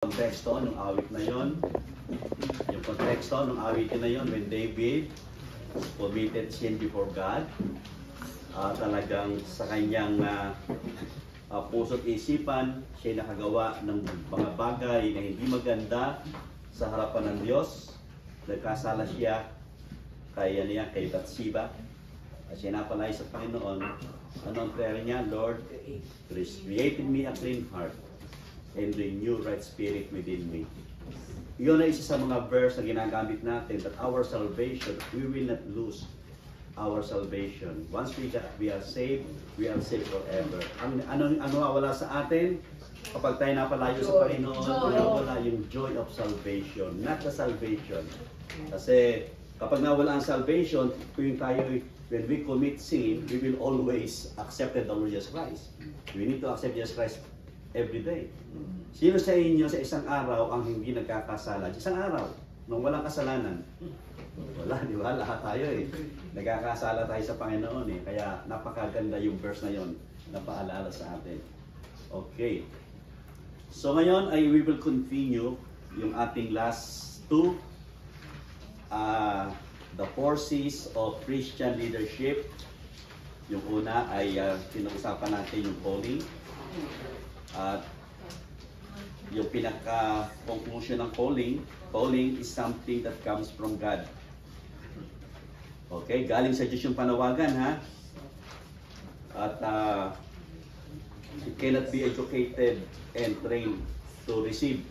Konteksto ng awit na yon, yung konteksto ng awit na yon, when David committed sin before God, talagang sa kanyang puso't isipan, siya nakagawa ng mga bagay na hindi maganda sa harapan ng Diyos. Nagkasala siya kay Bathsheba. At siya napalay sa Panginoon. Anong prayer niya? Lord, create in me a clean heart and renew right spirit within me. Iyon ay isa sa mga verse na ginagamit natin, that our salvation, we will not lose our salvation. Once we are saved forever. Ano wala sa atin? Kapag tayo napalayo sa Panginoon, wala yung joy of salvation, not the salvation. Kasi kapag nawala ang salvation, when we commit sin, we will always accept the Lord Jesus Christ. We need to accept Jesus Christ every day. Sino sa inyo sa isang araw ang hindi nagkakasala? Isang araw, nung walang kasalanan. Wala, di ba? Lahat tayo nagkakasala tayo sa Panginoon Kaya napakaganda yung verse na yon na paalala sa atin. Okay. So ngayon we will continue yung ating last two. The forces of Christian leadership. Yung una ay pinag-usapan natin yung calling. At yung pinaka-conclusion ng calling is something that comes from God. Okay, galing sa Diyos yung panawagan, ha? At it cannot be educated and trained to receive.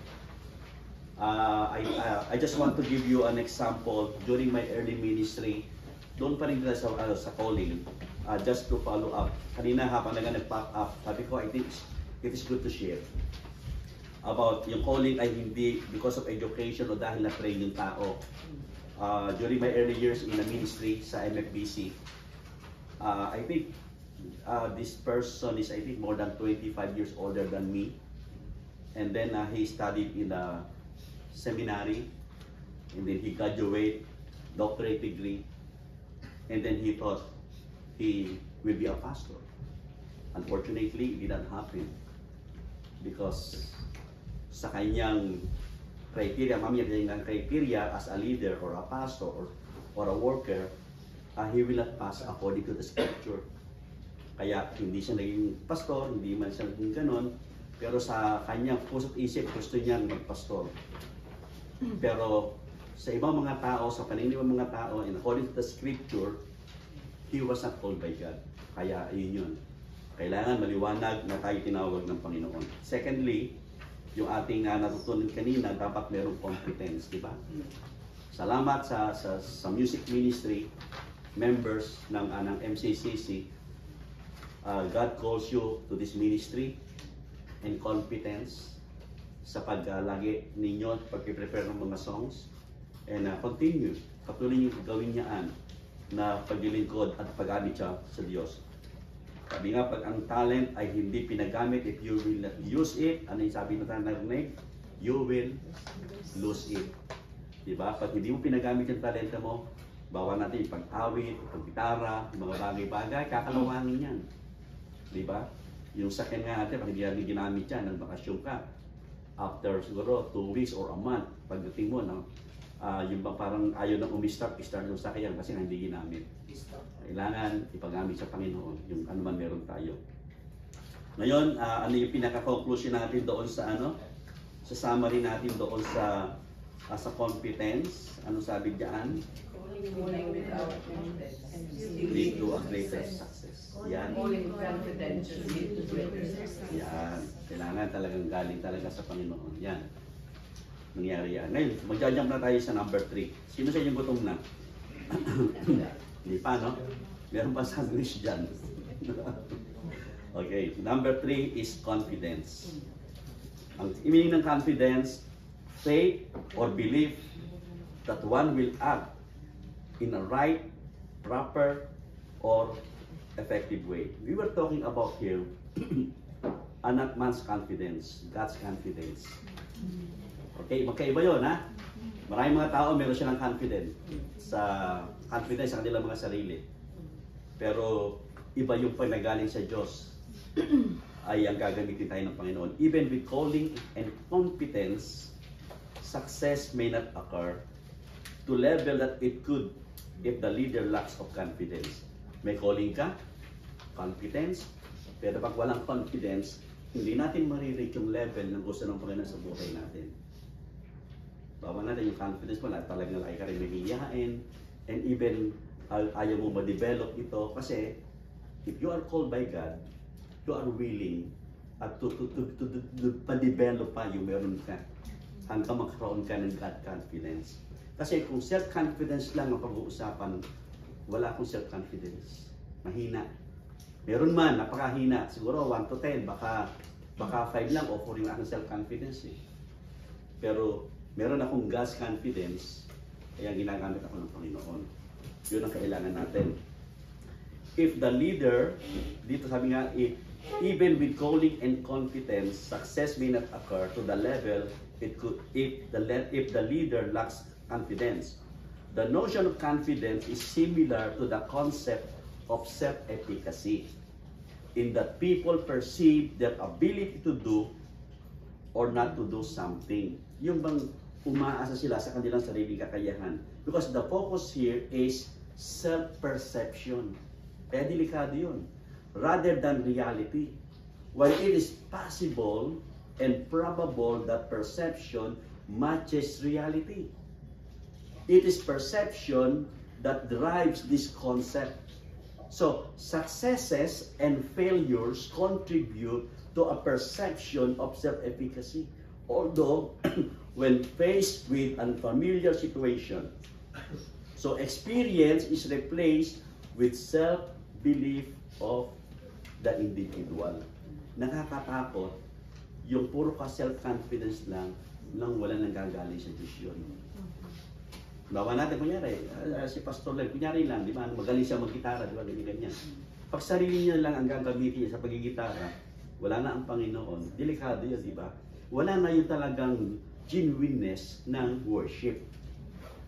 I just want to give you an example during my early ministry. Doon pa rin sa calling, just to follow up. Kanina habang nag-pop up, sabi ko, I think it is good to share about yung calling ay hindi because of education o dahil na-train yung tao. During my early years in the ministry sa MFBC, I think this person is more than 25 years older than me. And then he studied in a seminary, and then he graduated, doctorate degree, and then he thought he will be a pastor. Unfortunately, it didn't happen because sa kanyang criteria as a leader or a pastor or a worker, he will not pass according to the scripture. Kaya hindi siya naging pastor, hindi man siya naging ganon, pero sa kanyang puso't isip gusto niya magpastor. Pero sa ibang mga tao, sa paningin ng mga tao, and according to the scripture, he was not called by God. Kaya yun. Kailangan maliwanag na tayo tinawag ng Panginoon. Secondly, yung ating natutunan kanina, dapat merong competence, di ba? Salamat sa music ministry, members ng MCCC. God calls you to this ministry and competence sa paglagi ninyo, pag-prepare ng mga songs. And continue, patuloy nyo gawin niyaan na paglilingkod at pag-abit siya sa Diyos. Sabi nga, pag ang talent ay hindi pinagamit, if you will not use it, ano yung sabi na tayo narinig? You will lose it. Diba? Pag hindi mo pinagamit yung talenta mo, bawa natin yung pag-awit, pag-gitara, mga bagay-bagay, kakalawangin yan. Diba? Yung second nga natin, pag hindi natin ginamit yan, nagbakasyon ka, after siguro 2 weeks or a month, pagdating mo, yung bang parang ayaw nang start yung sakyan kasi hindi ginamit. Kailangan ipagamit sa Panginoon yung ano man meron tayo. Ngayon, ano yung pinaka-conclusion natin doon sa sa summary natin doon sa competence? Anong sabi diyan? Calling without confidence Lead to a greater success. Yan. Calling confidence lead to greater success. Yan. Kailangan talagang galing talaga sa Panginoon. Yan. Nangyari yan. Ngayon, mag-jump na tayo sa number 3. Sino sa inyong gutom na? Hindi pa, no? Meron pa sandwich dyan. Okay, number 3 is confidence. Ang meaning ng confidence, faith or belief that one will act in a right, proper, or effective way. We were talking about here, not man's confidence, God's confidence. Okay, magkaiba yun, ha? Maraming mga tao meron silang confidence sa kanilang mga sarili. Pero iba yung panagaling sa Diyos. ay ang gagamitin tayo ng Panginoon. Even with calling and competence, success may not occur to level that it could if the leader lacks of confidence. May calling ka, confidence, pero pag walang confidence, hindi natin marireach yung level ng gusto ng Panginoon sa buhay natin. Bawa natin yung confidence mo na talagang laki ka rin mahihiyain, and even ayaw mo ma-develop ito kasi if you are called by God, you are willing at to pa-develop pa yung meron ka hanggang magkaroon ka ng God confidence. Kasi kung self-confidence lang ang pag-uusapan, wala akong self-confidence. Mahina. Meron man, napakahina. Siguro 1 to 10, baka 5 lang offering aking self-confidence eh. Pero meron akong God's confidence, kaya ginagamit ako ng Panginoon. Yun ang kailangan natin. If the leader, dito sabi nga, even with calling and competence, success may not occur to the level it could if the leader lacks confidence. The notion of confidence is similar to the concept of self-efficacy, in that people perceive their ability to do or not to do something. Yung bang umaasa sila sa kanilang sariling kakayahan. Because the focus here is self-perception. Kaya delikado yun. Rather than reality. While it is possible and probable that perception matches reality, it is perception that drives this concept. So, successes and failures contribute to a perception of self-efficacy. Although, when faced with unfamiliar situation, so experience is replaced with self-belief of the individual. Nakakatakot yung puro ka self-confidence lang nang wala nang gagaling sa Diyos yun. Bawa natin, kunyari, si Pastor Len, kunyari lang, di ba, magaling siya mag-gitara, di ba, ganyan. Pag sarili niya lang ang gagamitin niya sa pagigitara, wala na ang Panginoon, delikado yun, di ba? Wala na yung talagang genuineness ng worship,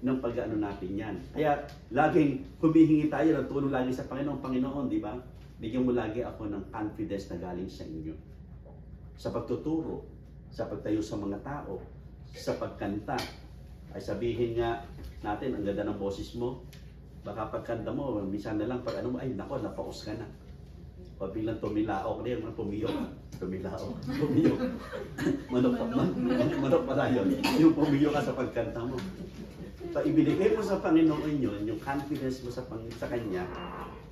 ng pag-ano natin yan. Kaya, laging humihingi tayo ng tulong lagi sa Panginoon, di ba? Bigyan mo lagi ako ng confidence na galing sa inyo. Sa pagtuturo, sa pagtayo sa mga tao, sa pagkanta, ay sabihin nga natin, ang ganda ng boses mo, baka pagkanta mo, minsan na lang, pag ano mo, ay nako, napaus ka na. O bilang tumilaok na yun, pumiyok, tumilaok, pumiyok. Manok pala yun, yung pumiyok ka sa pagkanta mo. Pag ibinigay mo sa Panginoon yun, yung confidence mo sa Kanya,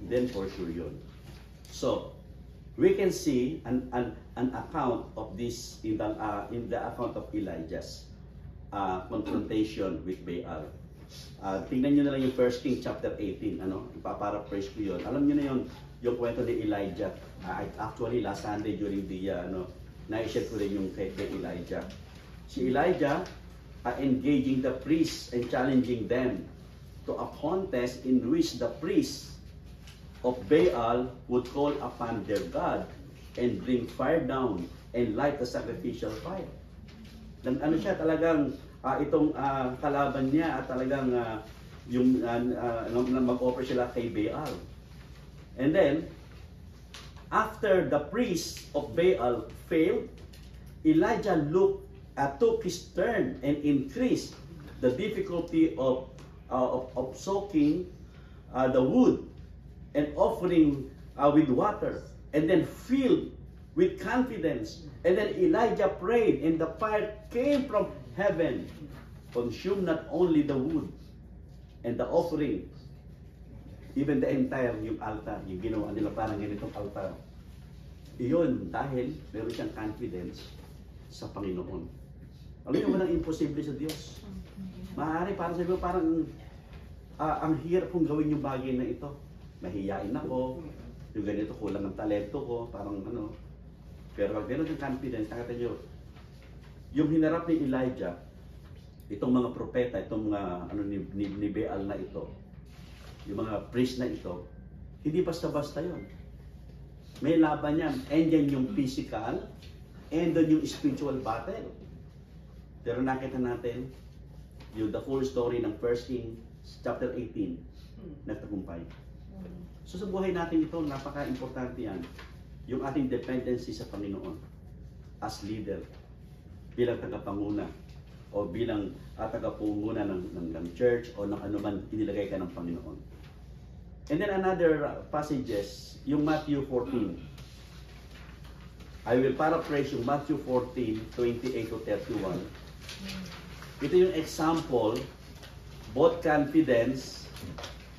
then for sure yun. So, we can see an account of this in the account of Elijah's confrontation with Baal. Tingnan nyo na lang yung 1 King chapter 18, ipaparaphrase ko yun. Alam nyo na yung kwento ni Elijah. Actually, last Sunday during the, na-share ko rin yung kay Elijah. Si Elijah, engaging the priests and challenging them to a contest in which the priests of Baal would call upon their God and bring fire down and light the sacrificial fire. Ano siya talagang itong kalaban niya at talagang yung mag-offer sila kay Baal. And then after the priests of Baal failed, Elijah took his turn and increased the difficulty of soaking the wood and offering with water, and then filled with confidence. And then Elijah prayed, and the fire came from heaven, consumed not only the wood and the offering, even the entire yung altar, yung ginawa nila parang ganitong altar. Iyon dahil meron siyang confidence sa Panginoon. Alam niyo, walang imposible sa Diyos. Maaari para sa iyo, parang ang hirap kong gawin yung bagay na ito. Mahiyain ako, yung ganito, kulang ng talento ko, parang ano. Pero pag meron yung confidence, nakita nyo, yung hinarap ni Elijah, itong mga propeta, itong mga ni Baal na ito, yung mga priest na ito, hindi basta-basta yun. May laban yan. And yan yung physical, and then yung spiritual battle. Pero nakita natin, yung the full story ng 1 King chapter 18, nagtagumpay. So sa buhay natin ito, napaka-importante yan. yung ating dependency sa Panginoon as leader, bilang tagapanguna o bilang tagapunguna ng church o ng anuman inilagay ka ng Panginoon. And then another passages, yung Matthew 14. I will paraphrase yung Matthew 14, 28 to 31. Ito yung example, both confidence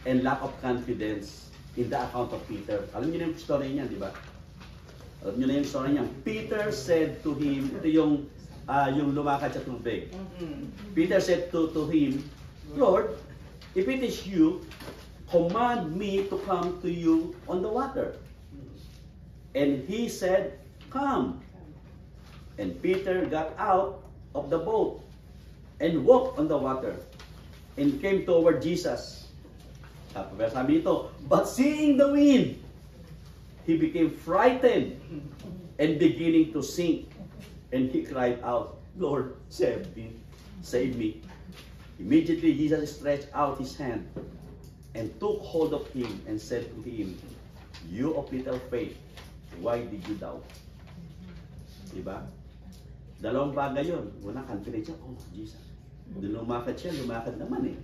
and lack of confidence in the account of Peter. Alam niyo na yung story niya, di ba? Alam niyo na yung story niya. Peter said to him, ito yung lumakad sa tubig. Peter said to him, Lord, if it is you, command me to come to you on the water. And he said, come. And Peter got out of the boat and walked on the water and came toward Jesus. Tapos sabi ito, but seeing the wind, he became frightened and beginning to sink. And he cried out, Lord, save me, save me. Immediately Jesus stretched out his hand and took hold of him and said to him, you of little faith, why did you doubt? Diba? Dalawang bagay yun. Una, confidence siya, oh, Jesus. Doon lumakad siya, lumakad naman eh.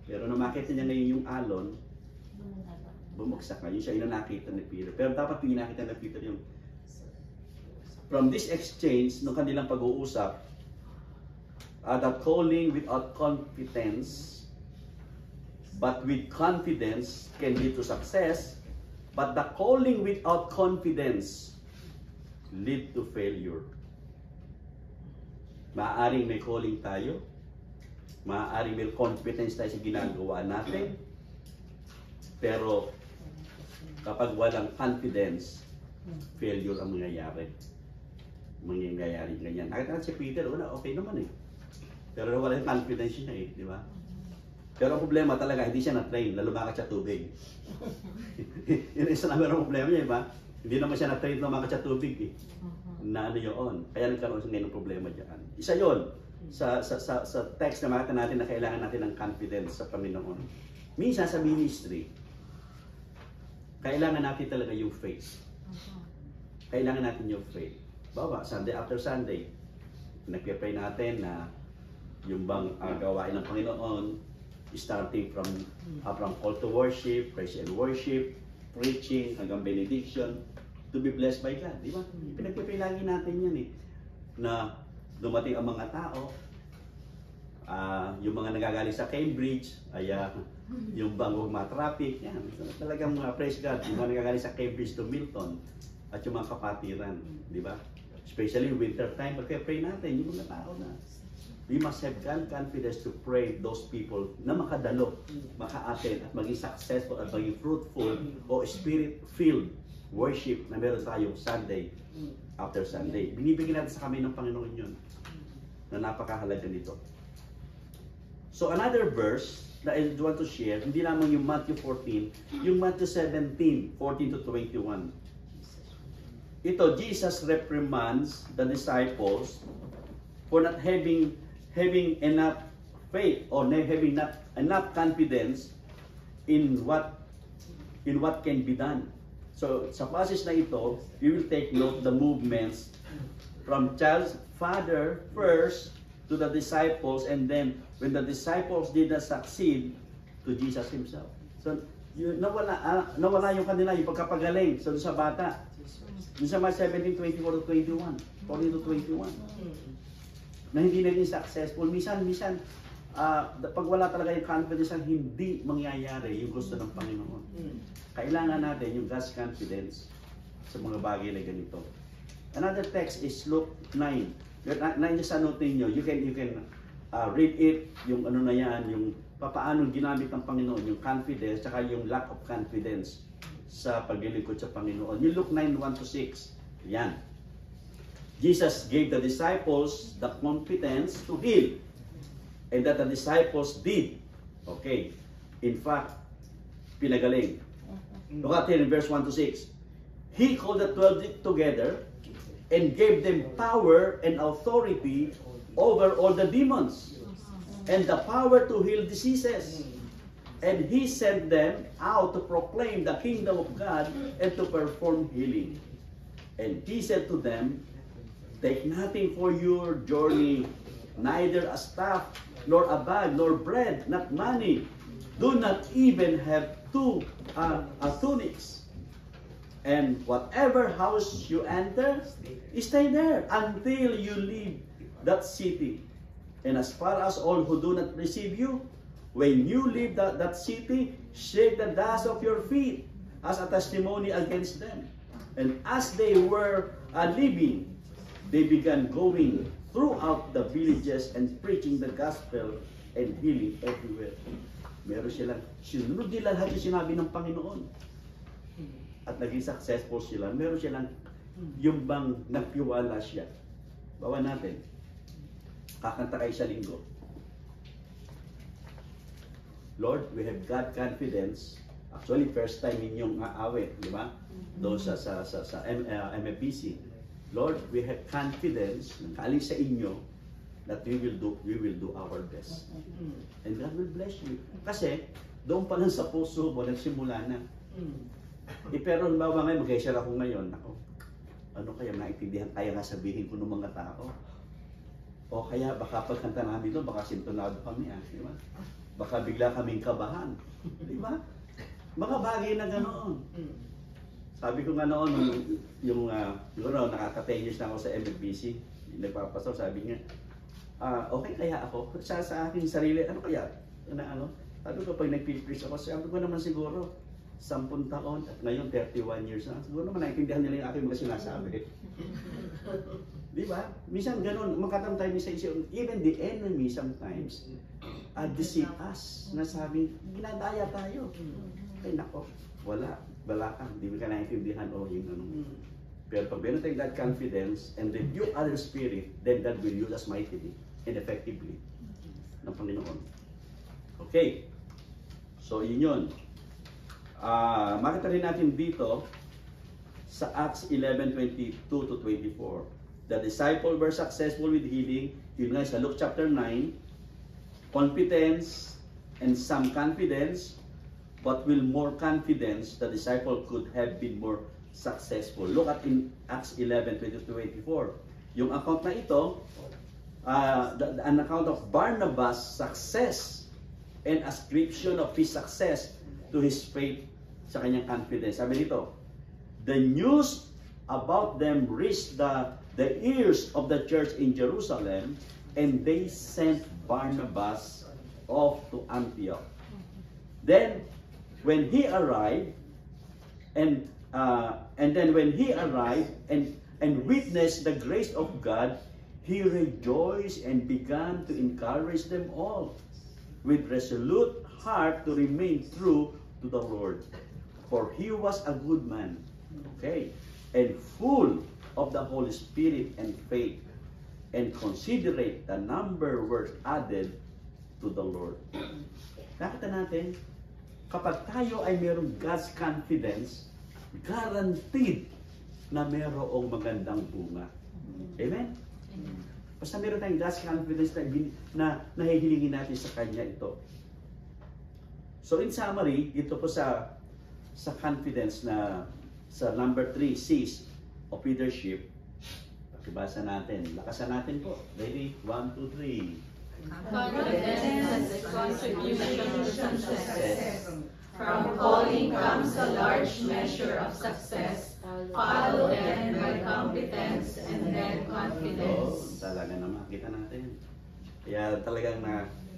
Pero nung makita niya ngayon yung alon, bumagsak na. Yun siya yung nakita ni Peter. Pero dapat yung nakita ni Peter yung from this exchange, nung kanilang pag-uusap, that calling without competence, but with confidence can lead to success, but the calling without confidence lead to failure. Maaaring may calling tayo, maaaring may competence tayo sa ginagawa natin, pero kapag walang confidence, failure ang mangyayari. Mangyayari ganyan. Nakita natin si Peter, wala, okay naman eh. Pero wala yung confidence niya eh, di ba? Pero ang problema talaga, hindi siya na-train, lumakad sa tubig. Yun isa naman ang problema niya, di ba? Hindi naman siya na-train na lumakad sa tubig eh. Na ano yun. Kaya nagkaroon siya ngayon ng problema dyan. Isa yun, sa text na makita natin na kailangan natin ng confidence sa Panginoon. Minsan sa ministry, kailangan natin talaga yung faith. Kailangan natin yung faith. Bawa, Sunday after Sunday, nagpipray natin na yung bang gawain ng Panginoon, starting from call to worship, praise and worship, preaching, hanggang benediction, to be blessed by God. Di ba? Pinagpipray lagi natin yan eh. Na dumating ang mga tao, yung mga nagagaling sa Cambridge, ay yung bang ma-traffic, yan. Talagang praise God, yung mga nagagaling sa Cambridge to Milton, at yung mga kapatiran, di ba? Especially winter time, pagka-pray natin, yung mga tao na we must have confidence to pray those people na makadalo, maka-attend at maging successful at maging fruitful o spirit-filled worship na meron tayong Sunday after Sunday. Binibigyan natin sa kami ng Panginoon yun na napakahalaga nito. So another verse that I want to share, hindi lamang yung Matthew 14, yung Matthew 17, 14 to 21. Ito, Jesus reprimands the disciples for not having enough faith or having not enough confidence in what can be done. So sa passage na ito, we will take note the movements from child's father first to the disciples, and then when the disciples did not succeed, to Jesus himself. So nawala yung kanila yung pagkapagaling sa bata. Yung sa Mark 17, 24 to 21, 40 to 21. Na hindi naging successful. Minsan, pag wala talaga yung confidence, hindi mangyayari yung gusto ng Panginoon. Kailangan natin yung God's confidence sa mga bagay na ganito. Another text is Luke 9. Nandiyan sa notin nyo, you can read it, yung ano na yan, yung paano ginamit ng Panginoon, yung confidence, saka yung lack of confidence sa paglilingkod sa Panginoon. Yung Luke 9, 1 to 6. Yan. Jesus gave the disciples the competence to heal. And that the disciples did. Okay. In fact, pinagaling. Look at here in verse 1 to 6. He called the 12 together and gave them power and authority over all the demons and the power to heal diseases. And he sent them out to proclaim the kingdom of God and to perform healing. And he said to them, take nothing for your journey, neither a staff, nor a bag, nor bread, not money. Do not even have two tunics. And whatever house you enter, stay there until you leave that city. And as far as all who do not receive you, when you leave that city, shake the dust of your feet as a testimony against them. And as they were leaving, they began going throughout the villages and preaching the gospel and healing everywhere. Meron silang, sinunod nila lahat yung sinabi ng Panginoon. At naging successful sila. Meron silang, yung bang nagtiwala siya. Bawa natin. Kakanta kayo sa linggo. Lord, we have God confidence. Actually, first time inyong awit, di ba? Doon sa MFBC. Lord, we have confidence, nakaling sa inyo, that we will do our best. And God will bless you. Kasi, doon pa lang sa puso mo, nagsimula na. Pero bawa ngayon, mag-share ako ngayon, ako, ano kaya naintindihan, kaya nga sabihin ko ng mga tao. O kaya, baka pagkanta namin doon, baka sintonado kami, di ba? Baka bigla kaming kabahan. Di ba? Mga bagay na ganoon. Sabi ko nga noon, yung nakaka-10 years na ako sa MFBC, nagpapasok, sabi niya, okay kaya ako? Sa aking sarili, ano kaya? Sabi ko, pag nag-preach ako, sabi ko naman siguro, 10 taon, at ngayon 31 years na, siguro naman naintindihan nila yung aking mga sinasabi. Di ba? Minsan ganun, magkataon tayo minsan isip, even the enemy sometimes, deceive us, na sabi, ginadaya tayo. Ay nako, wala ka, hindi mo ka naintindihan o yung ano. Pero pag meron tayong God confidence and rebuke other spirit, then God will use us mightily and effectively ng Panginoon. Okay, so yun. Makita rin natin dito sa Acts 11:22 to 24. The disciples were successful with healing. Yun nga sa Luke chapter 9, competence and some confidence, but with more confidence, the disciple could have been more successful. Look at in Acts 11:20-24. Yung account na ito, an account of Barnabas' success and ascription of his success to his faith sa kanyang confidence. Sabi nito, the news about them reached the ears of the church in Jerusalem, and they sent Barnabas off to Antioch. Then, when he arrived, and then when he arrived and witnessed the grace of God, he rejoiced and began to encourage them all with resolute heart to remain true to the Lord. For he was a good man, okay, and full of the Holy Spirit and faith, and considerate the number were added to the Lord. Nakita natin, kapag tayo ay mayroong God's confidence, guaranteed na mayroong magandang bunga. Amen? Basta meron tayong God's confidence na nahihilingin natin sa Kanya ito. So in summary, ito po sa confidence na sa number 3, C's of leadership. Pakibasa natin. Lakasan natin po. Ready? 1, 2, 3. Confidence and the contribution to success. From calling comes a large measure of success, followed then by competence and then confidence. Talaga na makita natin. Kaya talagang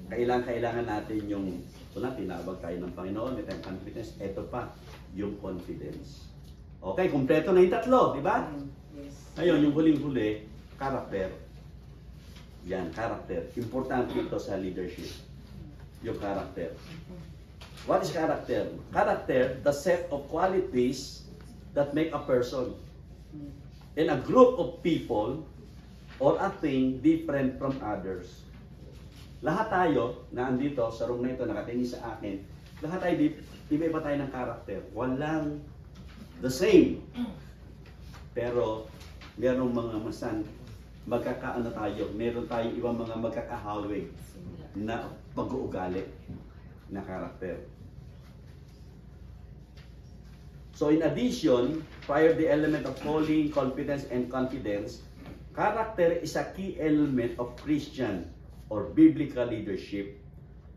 kailangan natin yung tinawag tayo ng Panginoon, may tayong confidence. Ito pa, yung confidence. Okay, kumpleto na yung tatlo, di ba? Ngayon, yung huling-huli, character. Yan, character. Importante ito sa leadership. Yung character. What is character? Character, the set of qualities that make a person and a group of people or a thing different from others. Lahat tayo na andito sa room na ito, nakatingin sa akin, lahat tayo, iba-iba tayo ng character. Walang the same. Pero, merong mga magkakaano tayo, meron tayong ibang mga magkakahawig na pag-uugali na karakter. So in addition, prior the element of calling, competence, and confidence, character is a key element of Christian or biblical leadership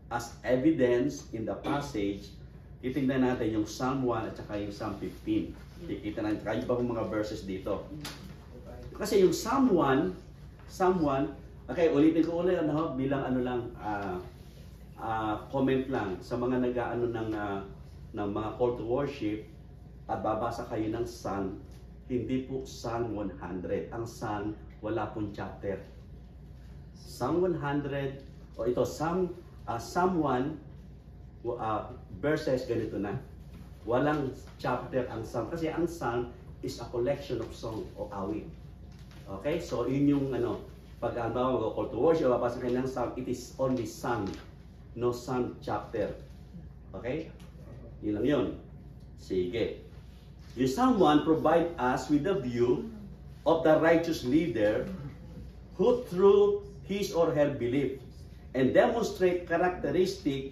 as evidence in the passage. Titingnan natin yung Psalm 1 at saka yung Psalm 15. Kikita natin kayo ba mga verses dito. Kasi yung Psalm 1, okay, ulitin ko ulit bilang comment lang sa mga nag-aano ng mga call to worship at babasa kayo ng Psalm, hindi po Psalm 100. Ang Psalm, wala pong chapter. Psalm 100, o ito, Psalm 1, verses ganito na. Walang chapter ang Psalm. Kasi ang Psalm is a collection of song o awit. Okay? So, yun yung pag mag-call to worship, babasa kayo ng Psalm, it is only sung. No Psalm chapter. Okay? Yun lang yun. Sige. Yung Psalm 1 provide us with a view of the righteous leader who through his or her belief and demonstrate characteristic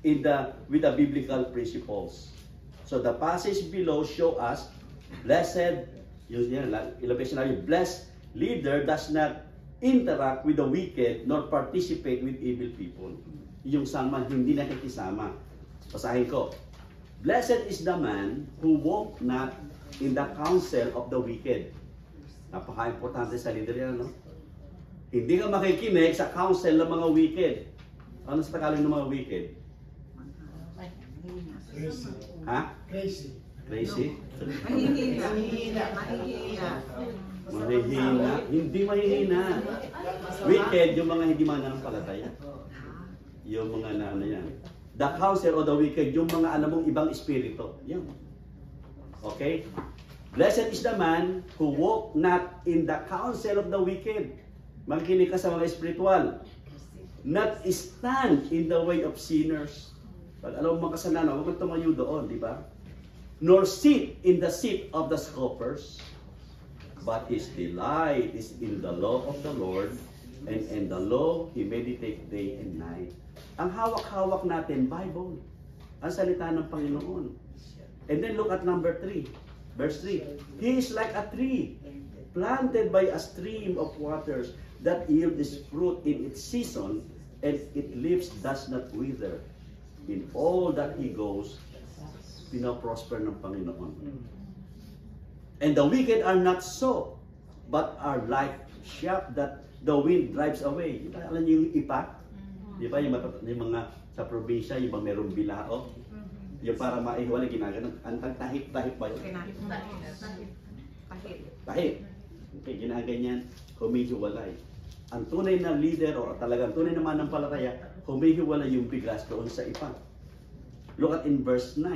with the biblical principles. So the passage below show us blessed leader does not interact with the wicked nor participate with evil people. Yung Psalm hindi nakikisama. Basahin ko. Blessed is the man who walk not in the counsel of the wicked. Napaka-importante sa leader yan, no? Hindi ka makikinig sa counsel ng mga wicked. Ano sa Tagalog ng mga wicked? Crazy. Ha? Crazy. Crazy? Mahihina. Hindi mahihina. Wicked, yung mga hindi mananampalataya. Yung mga yan. The counsel of the wicked, yung mga mong ibang espiritu. Yan. Okay? Blessed is the man who walk not in the counsel of the wicked. Makikinig ka sa mga spiritual. Not stand in the way of sinners. Pag alam mo mga kasalanan, huwag kang tumayo doon, di ba? Nor sit in the seat of the scoffers. But his delight is in the law of the Lord, and in the law he meditate day and night. Ang hawak-hawak natin, Bible. Ang salita ng Panginoon. And then look at number 3. Verse 3. He is like a tree, planted by a stream of waters, that yield its fruit in its season, and its leaves does not wither. In all that he goes, pinoprosper ng Panginoon. And the wicked are not so, but are like chaff that the wind drives away. Alam niyo yung ipa? Di ba? Yung mga sa probinsya, yung mga merong bilao. Yung para maihiwalay, ginaganon. Ang tahip-tahip ba yun? Tahip. Okay, ginaganyan, humihiwalay. Ang tunay na leader o talagang tunay na manampalataya, humihiwalay yung bigas doon sa ipa. Look at in verse 5.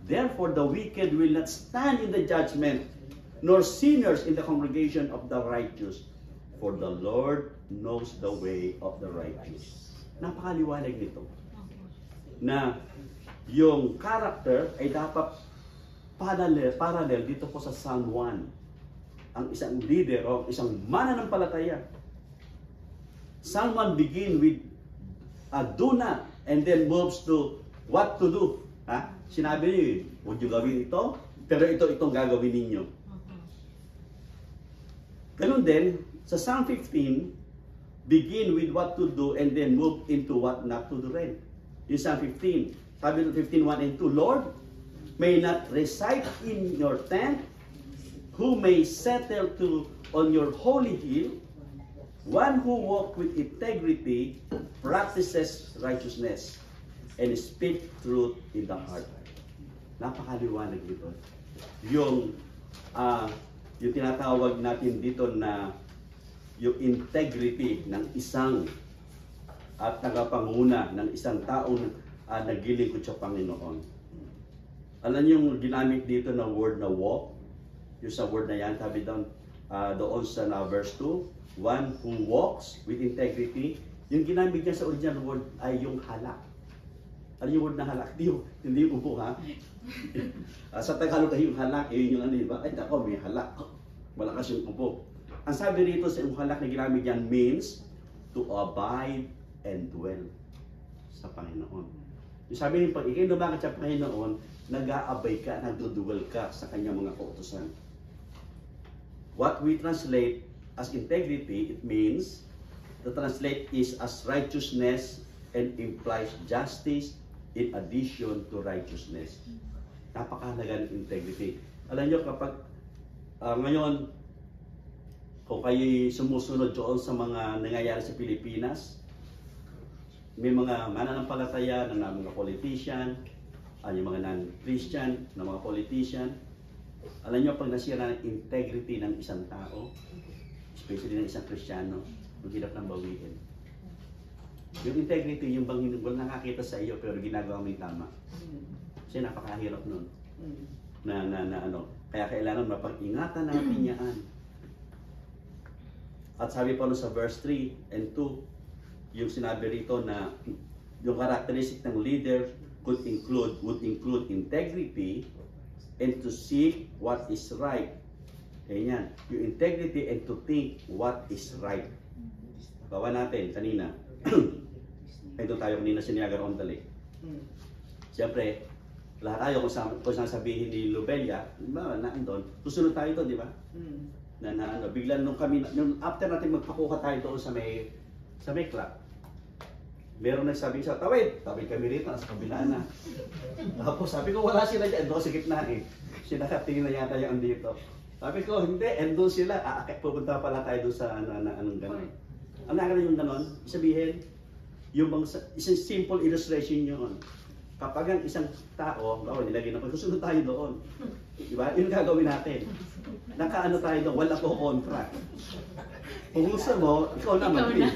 Therefore the wicked will not stand in the judgment, nor sinners in the congregation of the righteous. For the Lord knows the way of the righteous. Napakaliwanag nito. Na yung character ay dapat parallel dito po sa Psalm 1. Ang isang leader o isang mananampalataya. Psalm 1 begin with a do not and then moves to what to do. Ha? Sinabi niyo, huwag niyo gawin ito, pero itong gagawin ninyo. Ganun din, sa Psalm 15, begin with what to do and then move into what not to do rin. Yung Psalm 15, sabi ng 15:1 and 2, Lord, may not reside in your tent, who may settle on your holy hill, one who walk with integrity, practices righteousness, and speak truth in the heart. Napakaliwanag dito. Yung tinatawag natin dito na yung integrity ng isang at tagapanguna ng isang taong nagilingkod sa Panginoon. Alam niyo yung ginamit dito na word na walk? Yung sa word na yan, sabi doon sa verse 2, one who walks with integrity, yung ginamit niya sa original word ay yung halak. Ano yung word na halak? Hindi yung upo, ha? Sa Tagalog ay yung halak, yun yung ano, diba? Ay, ako, may halak. Malakas yung upo. Ang sabi rito sa yung halak na ginamit yan means to abide and dwell sa Panginoon. Yung sabi niyo, pag ikay lumakad sa Panginoon, nag-aabay ka, nagduduwal ka sa kanyang mga kautusan. What we translate as integrity, it means, the translate is as righteousness and implies justice in addition to righteousness. Napakahalaga ng integrity. Alam nyo, kapag ngayon, kung kayo'y sumusunod doon sa mga nangyayari sa Pilipinas, may mga mananampalataya ng mga politician, yung mga non-Christian na mga politician. Alam nyo, pag nasira ng integrity ng isang tao, especially ng isang Kristiyano, ang hirap ng bawiin. Yung integrity, yung bang wala nakakita sa iyo pero ginagawa mo yung tama. Kasi napakahirap nun. Kaya kailangan mapag-ingatan natin yan. At sabi pa sa verse 3 and 2, yung sinabi rito na yung characteristic ng leader would include integrity and to seek what is right. Ganyan. Yung integrity and to think what is right. Bawa natin kanina. Ito tayo kanina sa Niagara on the Lake. Siyempre, lahat tayo kung saan sabihin ni Lobelia, doon, susunod tayo doon, di ba? Biglang after natin magpakuha tayo doon sa may club, meron nagsabi sa tawid kami rito, nasa kabila na. Tapos sabi ko, wala sila dyan, doon sa gitna eh. Sinakatingin na yata yung andito. Sabi ko, hindi, doon sila, pupunta pala tayo doon sa anong gano'n. Ang nakakala yung gano'n, sabihin, isang simple illustration yun. Kapag ang isang tao, nilagay na susunod tayo doon. Diba? Yun gagawin natin. Nakaano tayo doon, wala ko kontra. Kung gusto mo, ikaw na mag-pin.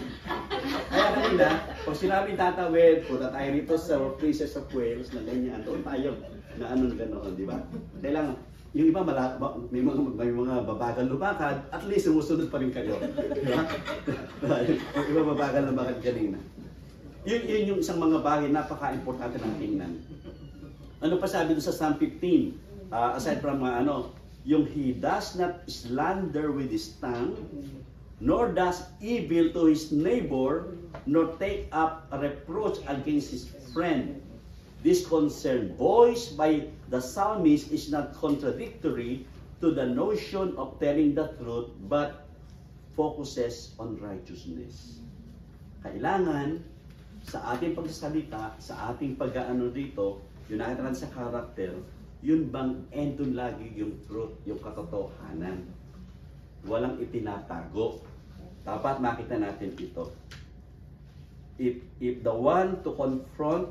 Kaya kanina, pag sinabi tatawid, punta tayo rito sa Princess of Wales na ganyan, doon tayo na anong gano'n, di ba? Kailangan, yung iba may mga babagal lumakad, at least sumusunod pa rin kayo. Di ba? Yung iba babagal lumakad kanina. Yun yung isang mga bagay napaka-importante ng tingnan. Ano pa sabi doon sa Psalm 15? Aside from yung he does not slander with his tongue, nor does evil to his neighbor, nor take up a reproach against his friend. This concern voiced by the psalmist is not contradictory to the notion of telling the truth, but focuses on righteousness. Kailangan sa ating pagsasalita, sa ating pag-aano dito, yung nakita natin sa karakter, yun bang endon lagi yung truth, yung katotohanan. Walang itinatago. Dapat makita natin ito. If the one to confront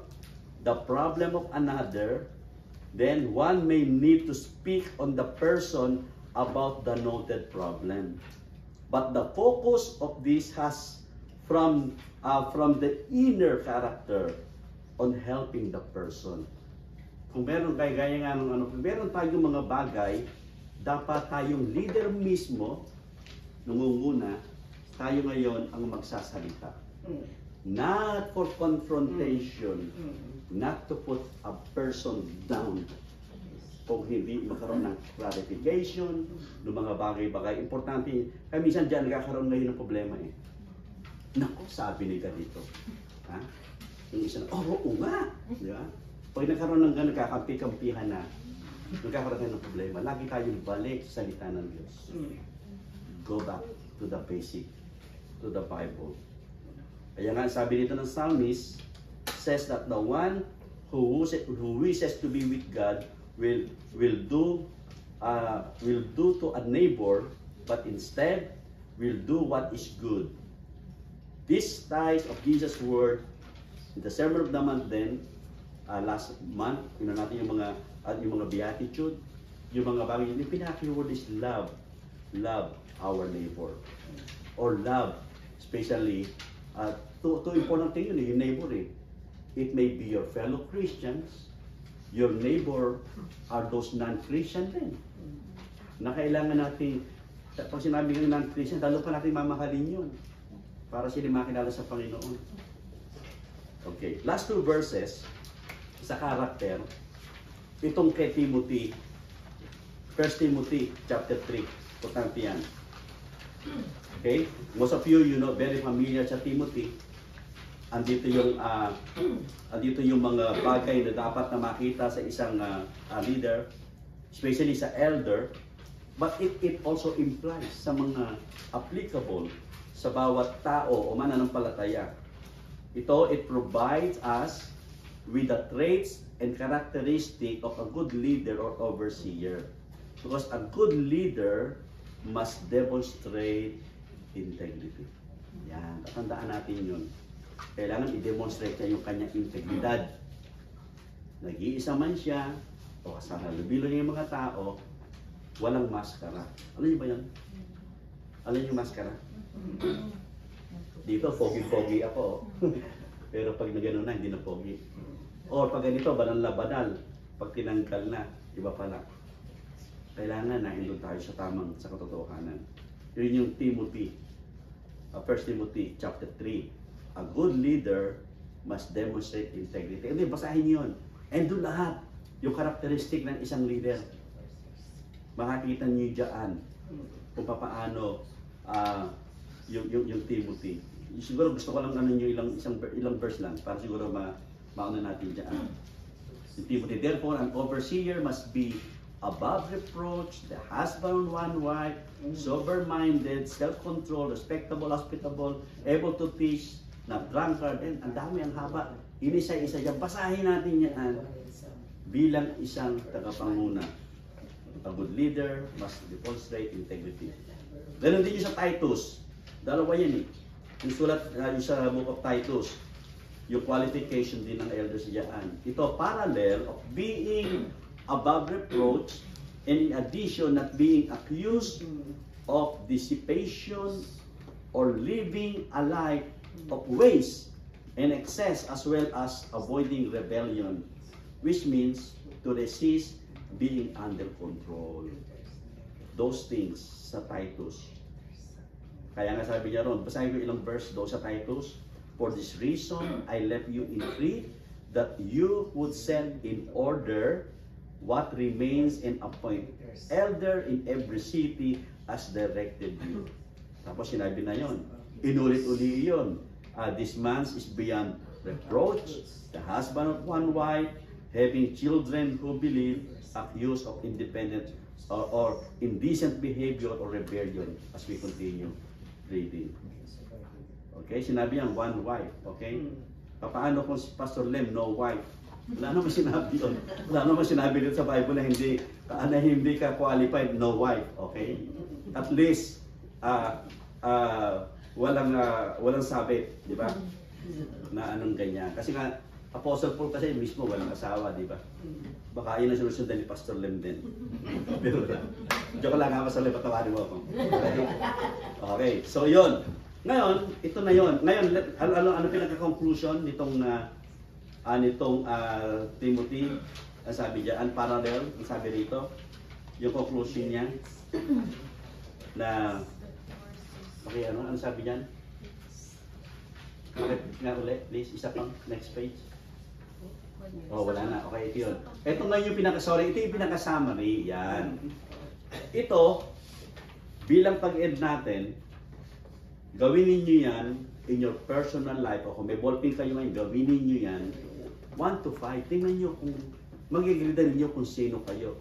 the problem of another, then one may need to speak on the person about the noted problem. But the focus of this has from the inner character on helping the person. Kung meron kayo, gaya nga kung meron tayong mga bagay, dapat tayong leader mismo, nungunguna, tayo ngayon ang magsasalita. Not for confrontation, not to put a person down. Kung hindi magkaroon ng clarification, ng mga bagay-bagay. Importante, kaya minsan dyan nagkakaroon ngayon ng problema eh. Naku, sabi ni ganito. Ha? Yung isa na, oo nga! Di ba? Pag nagkaroon ng gano'n, kakampi-kampihan na, nagkakaroon ng problema. Lagi tayong balik sa salita ng Diyos. Go back to the basic, to the Bible. Kaya nga, sabi dito ng psalmist, says that the one who wishes to be with God will do to a neighbor, but instead will do what is good. This ties of Jesus' word in the Sermon of the Mount then, last month, natin yung mga beatitude, yung mga bagay, yung pinaka-word is love. Love our neighbor. Or love, especially, two important thing yun, yung neighbor eh. It may be your fellow Christians, your neighbor are those non-Christian din. Na kailangan natin, pag sinabi ng non-Christian, lalo pa natin mamahalin yun. Para sila makilala sa Panginoon. Okay, last two verses sa character, itong kay Timothy, 1 Timothy chapter 3, importante yan. Okay, most of you, very familiar sa Timothy. andito yung mga bagay na dapat na makita sa isang leader, especially sa elder, but it also implies sa mga applicable sa bawat tao o mananampalataya. It provides us with the traits and characteristic of a good leader or overseer. Because a good leader must demonstrate integrity. Yan, tatandaan natin yun. Kailangan i-demonstrate niya yung kanyang integridad. Nag-iisa man siya, o kasama lubilo niya yung mga tao, walang maskara. Alam niyo ba yan? Alam niyo yung maskara? Dito, pogi-pogi ako. Pero pag nagano na, hindi na pogi. O pag ganito, banal na banal. Pag tinanggal na, iba pala. Kailangan na indon tayo sa tamang, sa katotohanan. Yun yung Timothy. 1 Timothy chapter 3. A good leader must demonstrate integrity. Hindi, basahin yun. And doon lahat, yung karakteristik ng isang leader. Makakita niyo dyan kung paano yung Timothy. Siguro gusto ko lang ilang verse lang para siguro mauna natin dyan. Yung Timothy, therefore an overseer must be above reproach, the husband of one wife, sober-minded, self-controlled, respectable, hospitable, able to teach, not drunkard, and ang dami, ang haba. Inisa-isa dyan. Basahin natin yan bilang isang tagapanguna. A good leader must demonstrate integrity. Ganon din yung sa Titus. Dalawa yan eh. Yung sulat yung sa book of Titus, yung qualification din ng elders diyan. Ito parallel of being above reproach and in addition not being accused of dissipation or living a life of waste and excess as well as avoiding rebellion, which means to resist being under control. Those things sa Titus. Kaya nga sabi niya ron, basahin ko ilang verse doon sa Titus. For this reason, I left you in Crete, that you would set in order what remains and appoint elder in every city as directed you. Tapos sinabi na yon, inulit-uli yon. This man is beyond reproach, the husband of one wife, having children who believe, accused of independent or indecent behavior or rebellion, as we continue reading. Okay, sinabi yan, one wife. Okay? Paano kung si Pastor Lem, no wife? Wala naman sinabi yun. Wala naman sinabi dito sa Bible na hindi ka qualified, no wife. Okay? At least, walang sabit, di ba? Na anong ganyan. Kasi nga, Apostle Paul kasi mismo walang asawa, di ba? Baka yun ang sinusundan ni Pastor Lem din. Pero joke lang nga, Pastor Lem, patawarin mo ako. Okay, so yun. Ngayon, ito na yun. Ngayon, ano pinaka-conclusion nitong Timothy? Ang sabi diyan, unparalleled, ang sabi rito, yung conclusion niya na okay, ano sabi diyan? Okay, nga ulit, please, isa pang next page. Oh, wala na. Okay, ito yun. Ito nga yung ito yung pinaka-summary. Yan. Ito, bilang pag-end natin, gawin ninyo yan in your personal life. O kung may ballpen kayo ngayon, gawin ninyo yan 1 to 5. Tingnan nyo kung mag-agree ninyo kung sino kayo.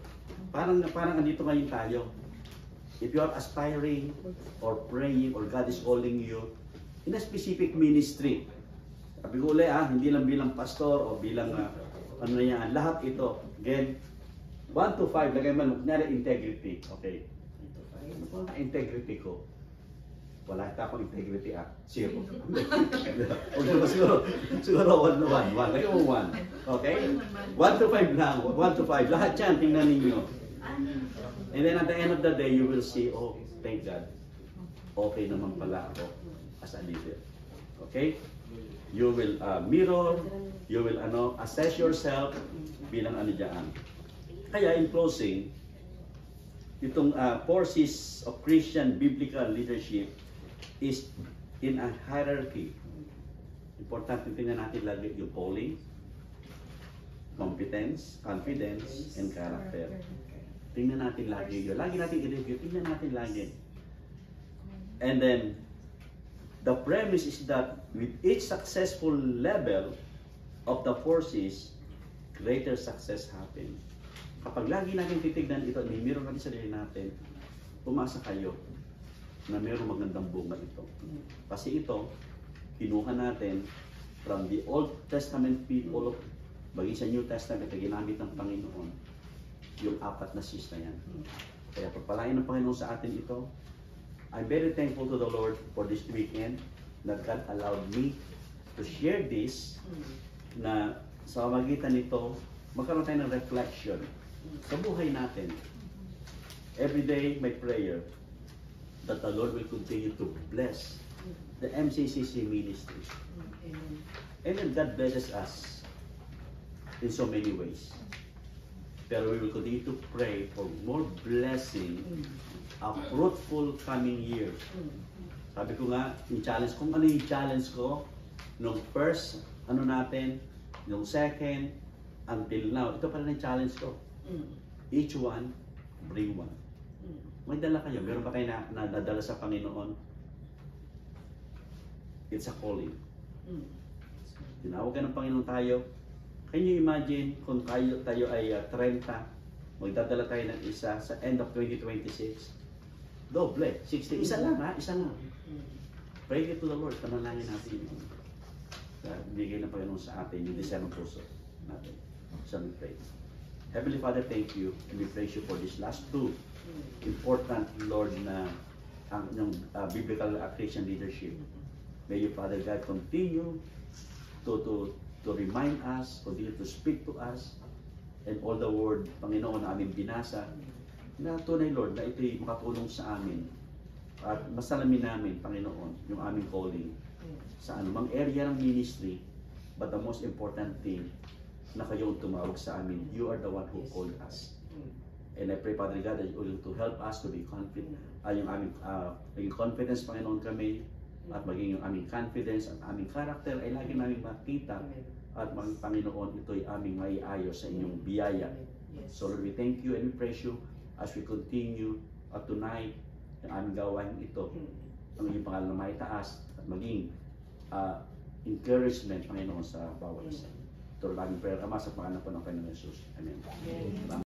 Parang andito ngayon tayo. If you are aspiring or praying or God is calling you in a specific ministry. Sabi ko ulit hindi lang bilang pastor o bilang ano na yan. Lahat ito. Again, 1 to 5. Lagay man, kunyari integrity. Okay. Ano po ang integrity ko? Wala akong integrity 0. siguro 1 na 1. Lagay mo 1. Okay? 1 to 5 lang. 1 to 5. Lahat yan, tingnan ninyo. And then at the end of the day, you will see, oh, thank God. Okay naman pala ako as a leader. Okay? You will mirror, you will assess yourself bilang dyan. Kaya in closing, itong forces of Christian biblical leadership is in a hierarchy. Importante tingnan natin lagi yung calling, competence, confidence, and character. Tingnan natin lagi yun. Lagi natin i-review. Tingnan natin lagi. And then, the premise is that with each successful level of the forces, greater success happen. Kapag lagi natin titignan ito, i-mirror natin sa sarili natin, umasa kayo na mayroong magandang bunga ito. Kasi ito, kinuha natin from the Old Testament people, bagay sa New Testament na ginamit ng Panginoon, yung 4 na sis na yan. Kaya pagpalain ng Panginoon sa atin ito, I'm very thankful to the Lord for this weekend that God allowed me to share this, na sa magitan nito, magkaroon tayo ng reflection sa buhay natin. Every day, my prayer that the Lord will continue to bless the MCCC ministry. And then God blesses us in so many ways. Pero we will continue to pray for more blessing, a fruitful coming year. Sabi ko nga, yung challenge, kung ano yung challenge ko, nung first, nung second, until now, ito pala yung challenge ko. Each one, bring one. May dala kayo, meron ba kayo na nadala sa Panginoon? It's a calling. Tinawag ka ng Panginoon tayo. Can you imagine kung tayo ay 30, magdadala tayo ng isa sa end of 2026? Doble, 60. Isa lang ha, isa lang. Pray to the Lord, panalangin natin yun. Bigay ng Panginoon sa atin yung desire ng puso natin. So we pray. Heavenly Father, thank you and we praise you for this last two important, Lord, na ang biblical Christian leadership. May you, Father God, continue to remind us, continue to speak to us, and all the word, Panginoon, na aming binasa, na tunay, Lord, na ito'y makatulong sa amin. At masalamin namin, Panginoon, yung aming calling sa anumang area ng ministry, but the most important thing, na kayo tumawag sa amin. You are the one who called us. And I pray, Father God, that you will to help us to be confident. Yung aming maging confidence, Panginoon, kami, at maging yung aming confidence at aming character ay lagi namin makita. At Panginoon, ito'y aming maiayos sa inyong biyaya. So Lord, we thank you and we praise you as we continue tonight yung aming gawain ito. Ang inyong pangalan na maitaas at maging encouragement, Panginoon, sa bawat isa. Ito ang aming prayer, Ama, sa pangalan po ng Panginoon Jesus. Amen.